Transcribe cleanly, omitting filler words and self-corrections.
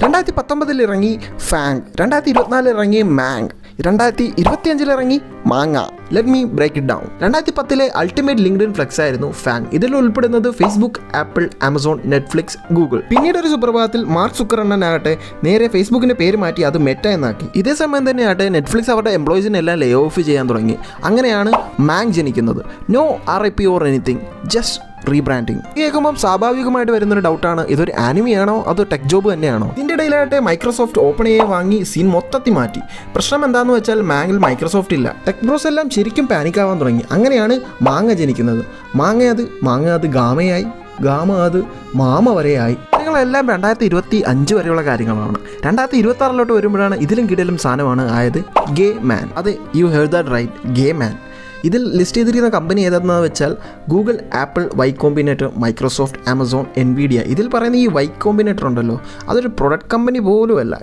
2019 ഇറങ്ങി ഫാങ്, 2024 ഇറങ്ങി മാങ്, 2025 ഇറങ്ങി മാങ്ങ. Let me break it down. 2010 ultimate LinkedIn flex ആയിരുന്നു ഫാങ്. ഇതിൽ ഉൾപ്പെടുന്നത് Facebook, Apple, Amazon, Netflix, Google. പിന്നീട് ഒരു സുപ്രഭാതത്തിൽ മാർക്ക് സുക്കർബർഗ് നേരെ ഫേസ്ബുക്കിന്റെ പേര് മാറ്റി അത് മെറ്റ എന്നാക്കി. ഇതേ സമയം തന്നെയാട്ടെ നെറ്റ്ഫ്ലിക്സ് അവരുടെ എംപ്ലോയീസിനെ എല്ലാം ലേ ഓഫ് ചെയ്യാൻ തുടങ്ങി. അങ്ങനെയാണ് മാങ് ജനിക്കുന്നത്. No RIP or anything, just rebranding. കേൾക്കുമ്പോൾ സ്വാഭാവികമായിട്ട് വരുന്നൊരു ഡൗട്ടാണ്, ഇതൊരു ആനിമിയാണോ അതോ ടെക് ജോബ് തന്നെയാണോ? ഇതിൻ്റെ ഇടയിലായിട്ട് മൈക്രോസോഫ്റ്റ് OpenAI വാങ്ങി സീൻ മൊത്തത്തിൽ മാറ്റി. പ്രശ്നം എന്താണെന്ന് വെച്ചാൽ മാങ്ങിൽ മൈക്രോസോഫ്റ്റ് ഇല്ല. ടെക് ബ്രോസ് എല്ലാം ശരിക്കും പാനിക്കാവാൻ തുടങ്ങി. അങ്ങനെയാണ് മാങ്ങ ജനിക്കുന്നത്. മാങ്ങ അത് ഗാമയായി, ഗാമ അത് മാമ വരെയായി. കാര്യങ്ങളെല്ലാം 2025 വരെയുള്ള കാര്യങ്ങളാണ്. 2026 വരുമ്പോഴാണ് ഇതിലും കിടലും സാധനമാണ് ആയത് ഗേ മാൻ. അത് you heard that right, gay man. ഇതിൽ ലിസ്റ്റ് ചെയ്തിരിക്കുന്ന കമ്പനി ഏതാണെന്ന് വെച്ചാൽ Google, Apple, Y Combinator, Microsoft, Amazon, NVIDIA. ഇതിൽ പറയുന്ന ഈ വൈ കോമ്പിനേറ്റർ ഉണ്ടല്ലോ, അതൊരു പ്രൊഡക്റ്റ് കമ്പനി പോലും അല്ല.